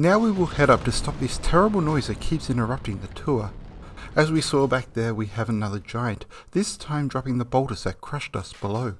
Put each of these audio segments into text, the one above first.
Now we will head up to stop this terrible noise that keeps interrupting the tour. As we saw back there, we have another giant, this time dropping the boulders that crushed us below.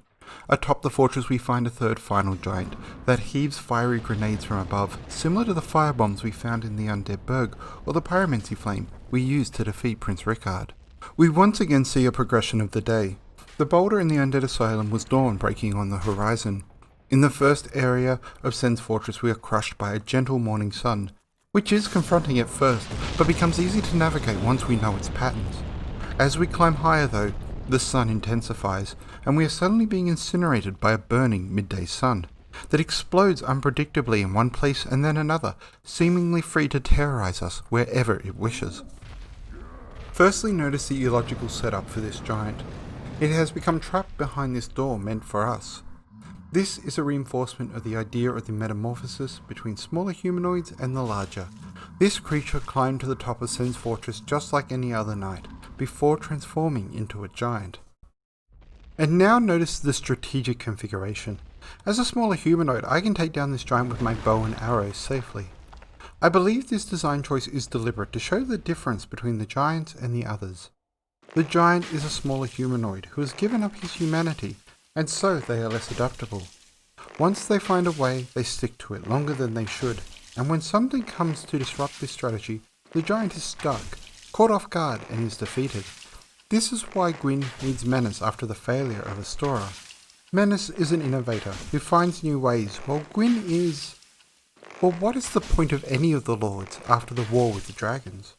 Atop the fortress we find a third final giant that heaves fiery grenades from above, similar to the firebombs we found in the Undead Berg or the pyromancy flame we used to defeat Prince Rickard. We once again see a progression of the day. The boulder in the Undead Asylum was dawn breaking on the horizon. In the first area of Sen's fortress we are crushed by a gentle morning sun, which is confronting at first, but becomes easy to navigate once we know its patterns. As we climb higher though, the sun intensifies, and we are suddenly being incinerated by a burning midday sun that explodes unpredictably in one place and then another, seemingly free to terrorize us wherever it wishes. Firstly, notice the illogical setup for this giant. It has become trapped behind this door meant for us. This is a reinforcement of the idea of the metamorphosis between smaller humanoids and the larger. This creature climbed to the top of Sen's fortress just like any other knight, before transforming into a giant. And now notice the strategic configuration. As a smaller humanoid, I can take down this giant with my bow and arrows safely. I believe this design choice is deliberate to show the difference between the giants and the others. The giant is a smaller humanoid who has given up his humanity, and so they are less adaptable. Once they find a way, they stick to it longer than they should, and when something comes to disrupt this strategy, the giant is stuck, caught off guard, and is defeated. This is why Gwyn needs Menace after the failure of Astora. Menace is an innovator who finds new ways, while Gwyn is... Well, what is the point of any of the lords after the war with the dragons?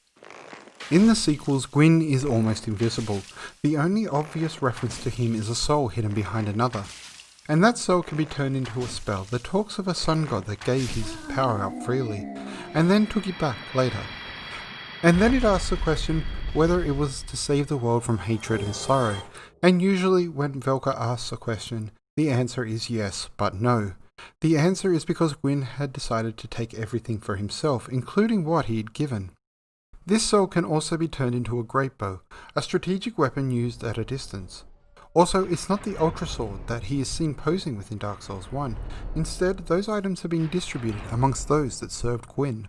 In the sequels, Gwyn is almost invisible. The only obvious reference to him is a soul hidden behind another. And that soul can be turned into a spell that talks of a sun god that gave his power up freely, and then took it back later. And then it asks the question whether it was to save the world from hatred and sorrow, and usually when Velka asks a question, the answer is yes, but no. The answer is because Gwyn had decided to take everything for himself, including what he had given. This soul can also be turned into a great bow, a strategic weapon used at a distance. Also, it's not the Ultra Sword that he is seen posing with in Dark Souls 1. Instead, those items are being distributed amongst those that served Gwyn.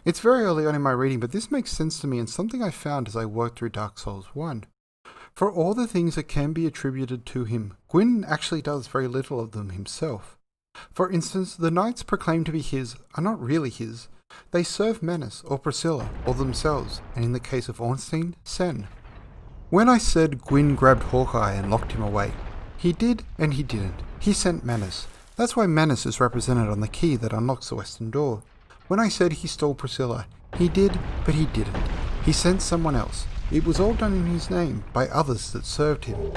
It's very early on in my reading, but this makes sense to me and something I found as I worked through Dark Souls 1. For all the things that can be attributed to him, Gwyn actually does very little of them himself. For instance, the knights proclaimed to be his are not really his. They serve Menace or Priscilla or themselves, and in the case of Ornstein, Sen. When I said Gwyn grabbed Hawkeye and locked him away, he did and he didn't. He sent Menace. That's why Menace is represented on the key that unlocks the western door. When I said he stole Priscilla, he did, but he didn't. He sent someone else. It was all done in his name, by others that served him.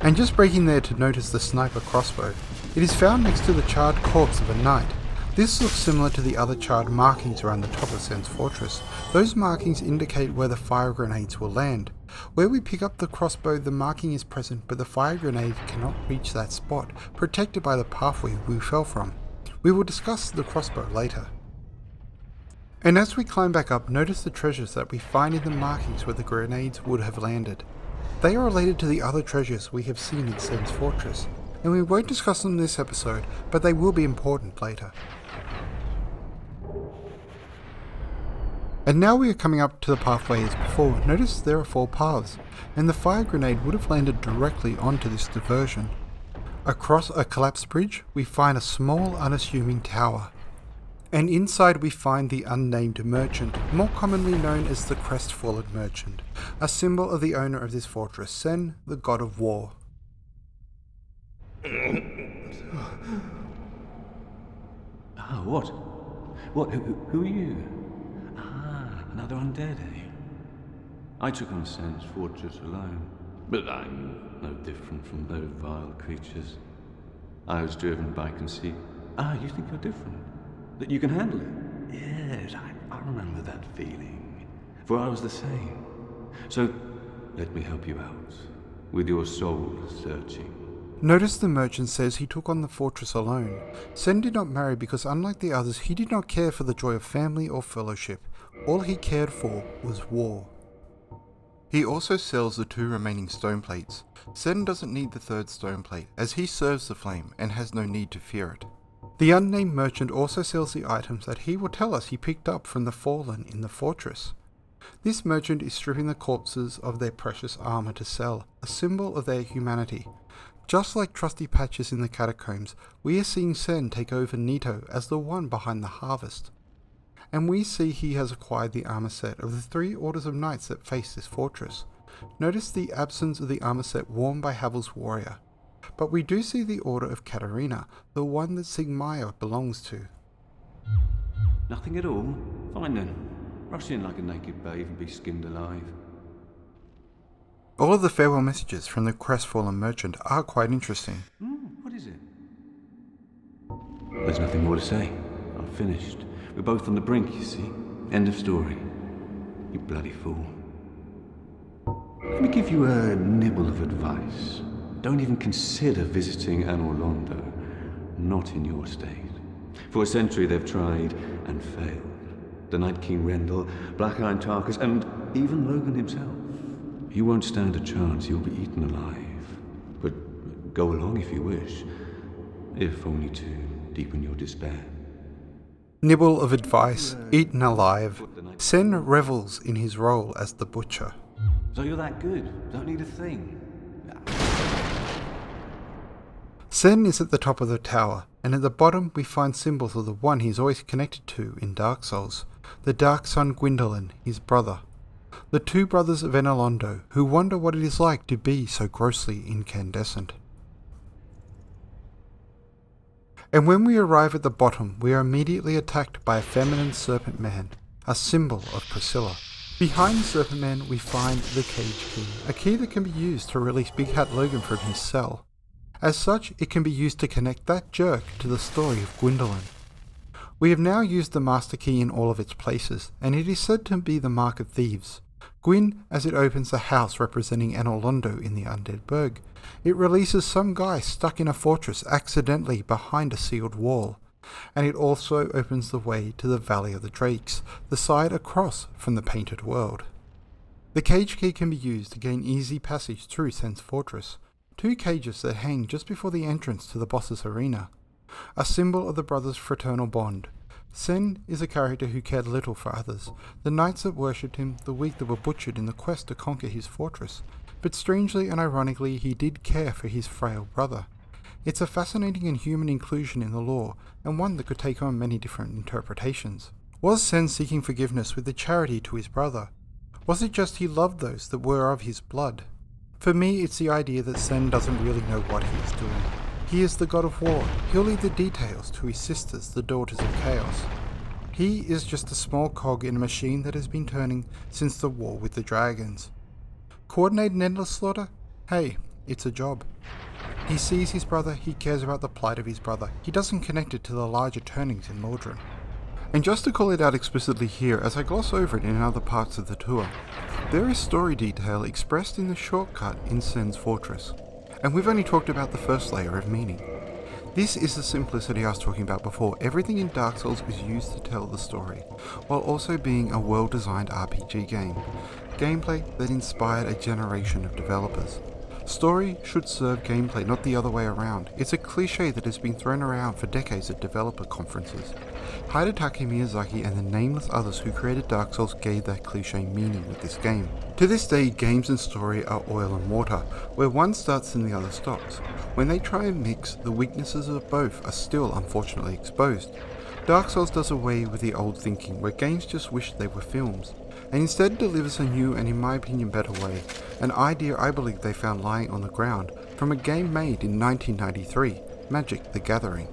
And just breaking there to notice the sniper crossbow, it is found next to the charred corpse of a knight. This looks similar to the other charred markings around the top of Sen's fortress. Those markings indicate where the fire grenades will land. Where we pick up the crossbow, the marking is present, but the fire grenade cannot reach that spot, protected by the pathway we fell from. We will discuss the crossbow later. And as we climb back up, notice the treasures that we find in the markings where the grenades would have landed. They are related to the other treasures we have seen in Sen's fortress, and we won't discuss them in this episode, but they will be important later. And now we are coming up to the pathway as before. Notice there are 4 paths, and the fire grenade would have landed directly onto this diversion. Across a collapsed bridge, we find a small, unassuming tower. And inside we find the Unnamed Merchant, more commonly known as the Crestfallen Merchant, a symbol of the owner of this fortress, Sen, the god of war. What? What? Who are you? Another undead, eh? I took on Sen's fortress alone, but I'm no different from those vile creatures. I was driven by conceit. You think you're different? That you can handle it? Yes, I remember that feeling, for I was the same. So, let me help you out, with your soul searching. Notice the merchant says he took on the fortress alone. Sen did not marry because unlike the others, he did not care for the joy of family or fellowship. All he cared for was war. He also sells the 2 remaining stone plates. Sen doesn't need the 3rd stone plate, as he serves the flame and has no need to fear it. The unnamed merchant also sells the items that he will tell us he picked up from the fallen in the fortress. This merchant is stripping the corpses of their precious armor to sell, a symbol of their humanity. Just like trusty Patches in the catacombs, we are seeing Sen take over Nito as the one behind the harvest. And we see he has acquired the armor set of the 3 orders of knights that face this fortress. Notice the absence of the armor set worn by Havel's warrior. But we do see the order of Katarina, the one that Sigmaya belongs to. Nothing at all? Fine then. Rush in like a naked babe and be skinned alive. All of the farewell messages from the crestfallen merchant are quite interesting. What is it? There's nothing more to say. I've finished. We're both on the brink, you see. End of story. You bloody fool. Let me give you a nibble of advice. Don't even consider visiting Anorlondo. Not in your state. For a century they've tried and failed. The Night King Rendell, Black Iron Tarkus, and even Logan himself. You won't stand a chance, you'll be eaten alive. But go along if you wish, if only to deepen your despair. Nibble of advice, eaten alive. Sen revels in his role as the butcher. So you're that good, don't need a thing. Sen is at the top of the tower, and at the bottom we find symbols of the one he's always connected to in Dark Souls, the Dark Sun Gwendolyn, his brother. The 2 brothers of Anorlondo, who wonder what it is like to be so grossly incandescent. And when we arrive at the bottom, we are immediately attacked by a feminine serpent man, a symbol of Priscilla. Behind the serpent man we find the cage key, a key that can be used to release Big Hat Logan from his cell. As such, it can be used to connect that jerk to the story of Gwendolyn. We have now used the master key in all of its places, and it is said to be the mark of thieves. Gwyn, as it opens the house representing Anorlondo in the Undead Burg. It releases some guy stuck in a fortress accidentally behind a sealed wall. And it also opens the way to the Valley of the Drakes, the side across from the Painted World. The cage key can be used to gain easy passage through Sen's fortress. 2 cages that hang just before the entrance to the boss's arena. A symbol of the brothers' fraternal bond. Sen is a character who cared little for others, the knights that worshipped him, the weak that were butchered in the quest to conquer his fortress. But strangely and ironically, he did care for his frail brother. It's a fascinating and human inclusion in the lore, and one that could take on many different interpretations. Was Sen seeking forgiveness with the charity to his brother? Was it just he loved those that were of his blood? For me, it's the idea that Sen doesn't really know what he is doing. He is the god of war. He'll leave the details to his sisters, the daughters of chaos. He is just a small cog in a machine that has been turning since the war with the dragons. Coordinate an endless slaughter? Hey, it's a job. He sees his brother, he cares about the plight of his brother. He doesn't connect it to the larger turnings in Lordran. And just to call it out explicitly here, as I gloss over it in other parts of the tour, there is story detail expressed in the shortcut in Sen's fortress. And we've only talked about the first layer of meaning. This is the simplicity I was talking about before. Everything in Dark Souls is used to tell the story, while also being a well-designed RPG game. Gameplay that inspired a generation of developers. Story should serve gameplay, not the other way around. It's a cliche that has been thrown around for decades at developer conferences. Hidetaka Miyazaki and the nameless others who created Dark Souls gave that cliche meaning with this game. To this day, games and story are oil and water, where one starts and the other stops. When they try and mix, the weaknesses of both are still unfortunately exposed. Dark Souls does away with the old thinking, where games just wish they were films, and instead delivers a new and in my opinion better way, an idea I believe they found lying on the ground from a game made in 1993, Magic: The Gathering.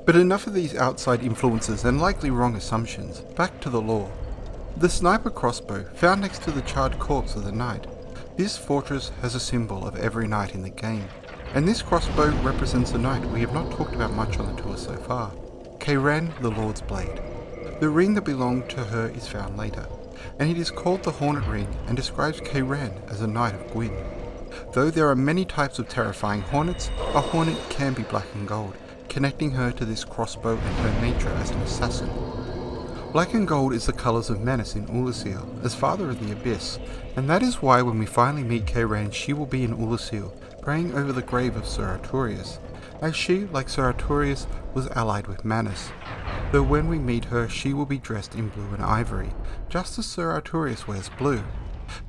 But enough of these outside influences and likely wrong assumptions, back to the lore. The sniper crossbow, found next to the charred corpse of the knight. This fortress has a symbol of every knight in the game, and this crossbow represents a knight we have not talked about much on the tour so far, Kayran the Lord's Blade. The ring that belonged to her is found later, and it is called the Hornet Ring and describes Kayran as a knight of Gwyn. Though there are many types of terrifying hornets, a hornet can be black and gold, connecting her to this crossbow and her nature as an assassin. Black and gold is the colours of menace in Ulasil, as father of the Abyss, and that is why when we finally meet Kayran she will be in Ulasil, praying over the grave of Sir Arturius, as she, like Sir Arturius, was allied with Manus, though when we meet her she will be dressed in blue and ivory, just as Sir Arturius wears blue.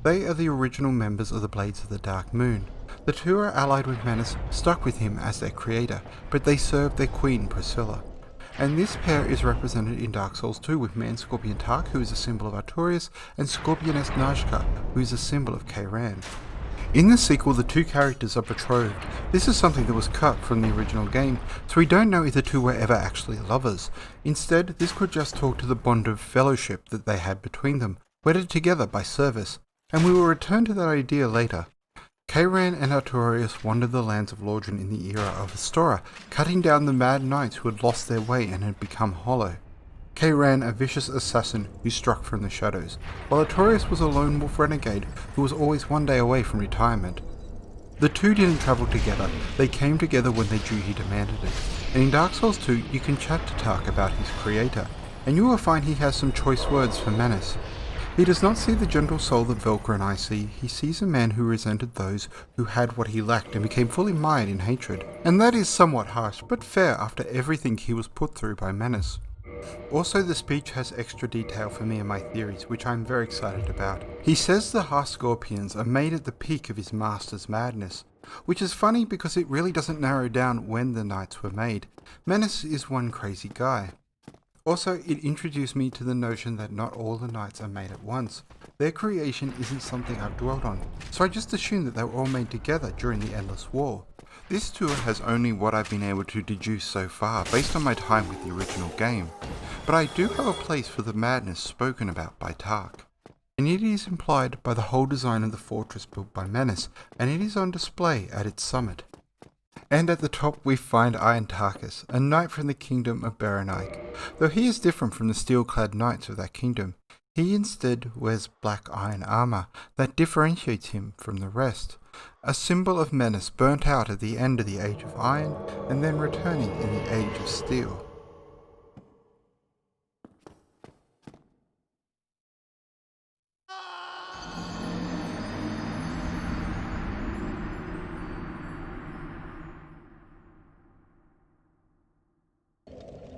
They are the original members of the Blades of the Dark Moon. The two are allied with Manus, stuck with him as their creator, but they serve their queen Priscilla. And this pair is represented in Dark Souls 2 with Man Scorpion Tark, who is a symbol of Arturius, and Scorpioness Najka, who is a symbol of Kayran. In the sequel, the two characters are betrothed. This is something that was cut from the original game, so we don't know if the two were ever actually lovers. Instead, this could just talk to the bond of fellowship that they had between them, wedded together by service, and we will return to that idea later. Kayran and Arturius wandered the lands of Lordran in the era of Astora, cutting down the mad knights who had lost their way and had become hollow. Kayran, a vicious assassin who struck from the shadows, while Arturius was a lone wolf renegade who was always one day away from retirement. The two didn't travel together, they came together when their duty demanded it, and in Dark Souls 2 you can chat to Tark about his creator, and you will find he has some choice words for Manus. He does not see the gentle soul that Velcro and I see, he sees a man who resented those who had what he lacked and became fully mired in hatred. And that is somewhat harsh, but fair after everything he was put through by Manus. Also, the speech has extra detail for me and my theories, which I am very excited about. He says the half scorpions are made at the peak of his master's madness, which is funny because it really doesn't narrow down when the knights were made. Manus is one crazy guy. Also, it introduced me to the notion that not all the knights are made at once. Their creation isn't something I've dwelt on, so I just assumed that they were all made together during the Endless War. This tour has only what I've been able to deduce so far based on my time with the original game, but I do have a place for the madness spoken about by Tark. And it is implied by the whole design of the fortress built by Manus, and it is on display at its summit. And at the top we find Iron Tarkus, a knight from the kingdom of Berenik. Though he is different from the steel-clad knights of that kingdom, he instead wears black iron armor that differentiates him from the rest, a symbol of menace burnt out at the end of the Age of Iron and then returning in the Age of Steel.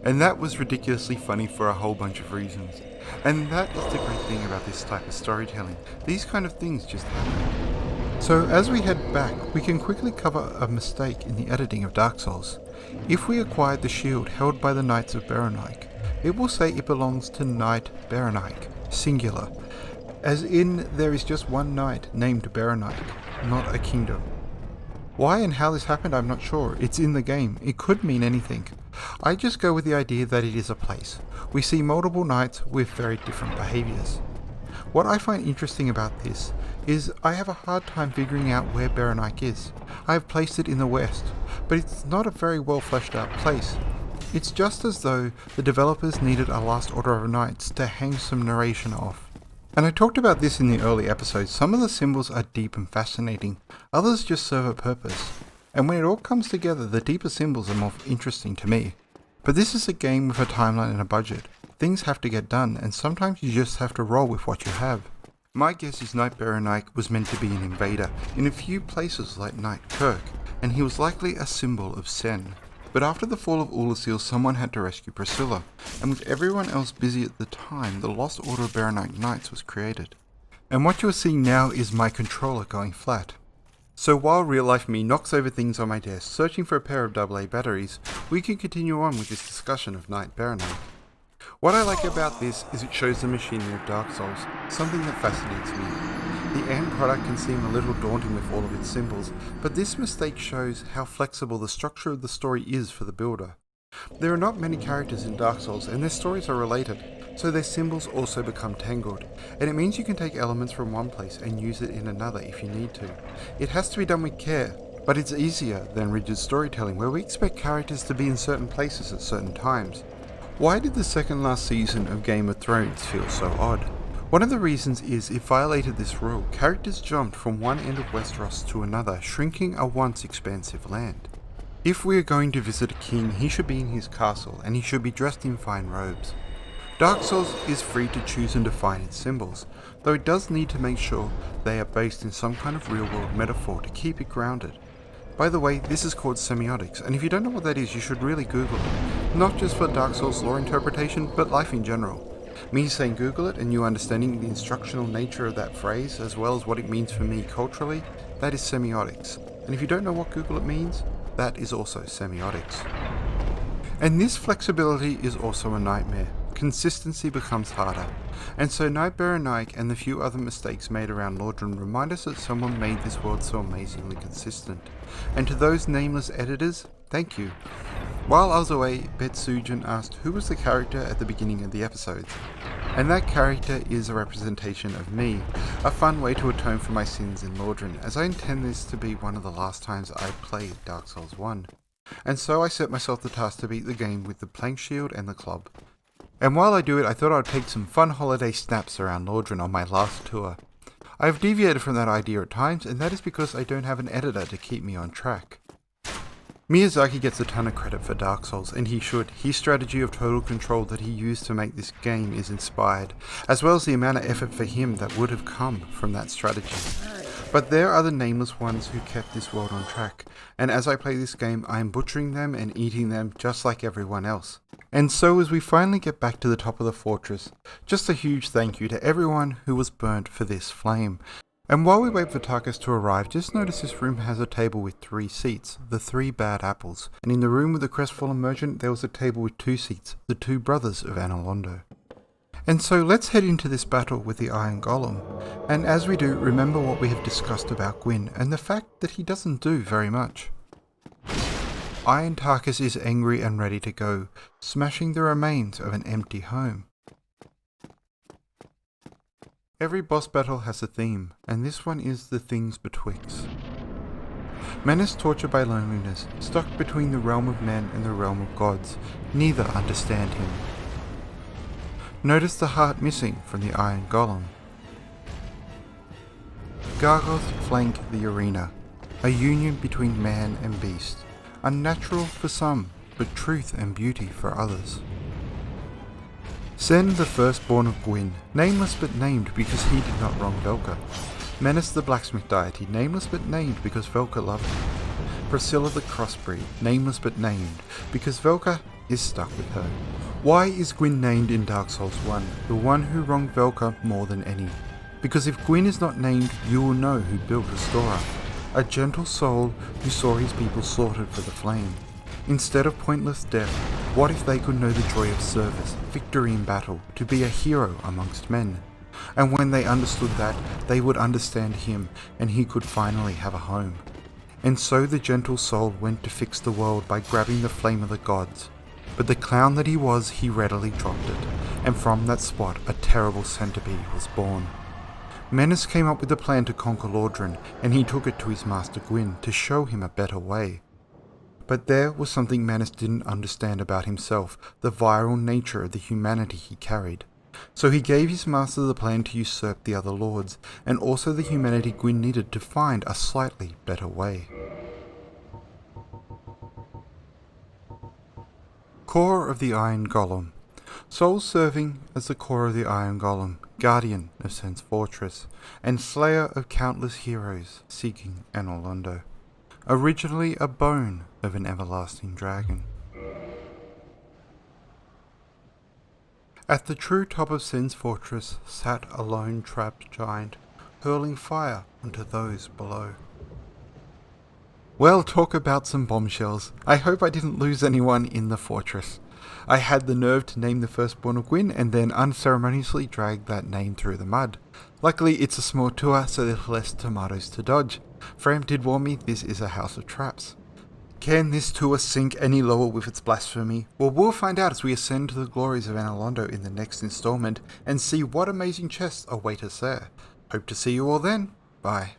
And that was ridiculously funny for a whole bunch of reasons. And that is the great thing about this type of storytelling. These kind of things just happen. So as we head back, we can quickly cover a mistake in the editing of Dark Souls. If we acquired the shield held by the Knights of Berenik, it will say it belongs to Knight Berenik, singular. As in, there is just one knight named Berenik, not a kingdom. Why and how this happened, I'm not sure. It's in the game. It could mean anything. I just go with the idea that it is a place. We see multiple knights with very different behaviours. What I find interesting about this is I have a hard time figuring out where Berenik is. I have placed it in the west, but it's not a very well fleshed out place. It's just as though the developers needed a last order of knights to hang some narration off. And I talked about this in the early episodes. Some of the symbols are deep and fascinating, others just serve a purpose. And when it all comes together, the deeper symbols are more interesting to me. But this is a game with a timeline and a budget. Things have to get done, and sometimes you just have to roll with what you have. My guess is Knight Berenik was meant to be an invader in a few places like Knight Kirk, and he was likely a symbol of Sen. But after the fall of Ulasil, someone had to rescue Priscilla, and with everyone else busy at the time, the Lost Order of Berenik Knights was created. And what you are seeing now is my controller going flat. So while real life me knocks over things on my desk searching for a pair of AA batteries, we can continue on with this discussion of Knight Berenik. What I like about this is it shows the machinery of Dark Souls, something that fascinates me. The end product can seem a little daunting with all of its symbols, but this mistake shows how flexible the structure of the story is for the builder. There are not many characters in Dark Souls and their stories are related, so their symbols also become tangled, and it means you can take elements from one place and use it in another if you need to. It has to be done with care, but it's easier than rigid storytelling where we expect characters to be in certain places at certain times. Why did the second last season of Game of Thrones feel so odd? One of the reasons is it violated this rule. Characters jumped from one end of Westeros to another, shrinking a once expansive land. If we are going to visit a king, he should be in his castle, and he should be dressed in fine robes. Dark Souls is free to choose and define its symbols, though it does need to make sure they are based in some kind of real-world metaphor to keep it grounded. By the way, this is called semiotics, and if you don't know what that is, you should really Google it. Not just for Dark Souls lore interpretation, but life in general. Me saying Google it and you understanding the instructional nature of that phrase, as well as what it means for me culturally, that is semiotics. And if you don't know what Google it means, that is also semiotics. And this flexibility is also a nightmare. Consistency becomes harder. And so Nightbearer Nike and the few other mistakes made around Lordran remind us that someone made this world so amazingly consistent. And to those nameless editors, thank you. While I was away, Betsujin asked who was the character at the beginning of the episodes. And that character is a representation of me, a fun way to atone for my sins in Lordran, as I intend this to be one of the last times I played Dark Souls 1. And so I set myself the task to beat the game with the plank shield and the club. And while I do it, I thought I'd take some fun holiday snaps around Lordran on my last tour. I have deviated from that idea at times, and that is because I don't have an editor to keep me on track. Miyazaki gets a ton of credit for Dark Souls, and he should. His strategy of total control that he used to make this game is inspired, as well as the amount of effort for him that would have come from that strategy. But there are the nameless ones who kept this world on track, and as I play this game, I am butchering them and eating them just like everyone else. And so as we finally get back to the top of the fortress, just a huge thank you to everyone who was burnt for this flame. And while we wait for Tarkus to arrive, just notice this room has a table with 3 seats, the 3 bad apples. And in the room with the crestfallen merchant, there was a table with 2 seats, the 2 brothers of Analondo. And so let's head into this battle with the Iron Golem. And as we do, remember what we have discussed about Gwyn, and the fact that he doesn't do very much. Iron Tarkus is angry and ready to go, smashing the remains of an empty home. Every boss battle has a theme, and this one is the things betwixt. Men is tortured by loneliness, stuck between the realm of men and the realm of gods. Neither understand him. Notice the heart missing from the Iron Golem. Gargoyles flank the arena, a union between man and beast. Unnatural for some, but truth and beauty for others. Sen, the firstborn of Gwyn, nameless but named because he did not wrong Velka. Menace the blacksmith deity, nameless but named because Velka loved him. Priscilla the crossbreed, nameless but named because Velka is stuck with her. Why is Gwyn named in Dark Souls 1, the one who wronged Velka more than any? Because if Gwyn is not named, you will know who built Restorer. A gentle soul who saw his people slaughtered for the flame. Instead of pointless death, what if they could know the joy of service, victory in battle, to be a hero amongst men? And when they understood that, they would understand him, and he could finally have a home. And so the gentle soul went to fix the world by grabbing the flame of the gods. But the clown that he was, he readily dropped it, and from that spot a terrible centipede was born. Menace came up with a plan to conquer Lordran, and he took it to his master Gwyn to show him a better way. But there was something Menace didn't understand about himself, the viral nature of the humanity he carried. So he gave his master the plan to usurp the other lords, and also the humanity Gwyn needed to find a slightly better way. Core of the Iron Golem. Soul serving as the core of the Iron Golem, guardian of Sen's fortress, and slayer of countless heroes seeking Analondo. Originally a bone of an everlasting dragon. At the true top of Sen's fortress sat a lone trapped giant, hurling fire onto those below. Well, talk about some bombshells. I hope I didn't lose anyone in the fortress. I had the nerve to name the firstborn of Gwyn and then unceremoniously drag that name through the mud. Luckily it's a small tour, so there's less tomatoes to dodge. Fram did warn me this is a house of traps. Can this tour sink any lower with its blasphemy? Well, we'll find out as we ascend to the glories of Analondo in the next installment and see what amazing chests await us there. Hope to see you all then. Bye.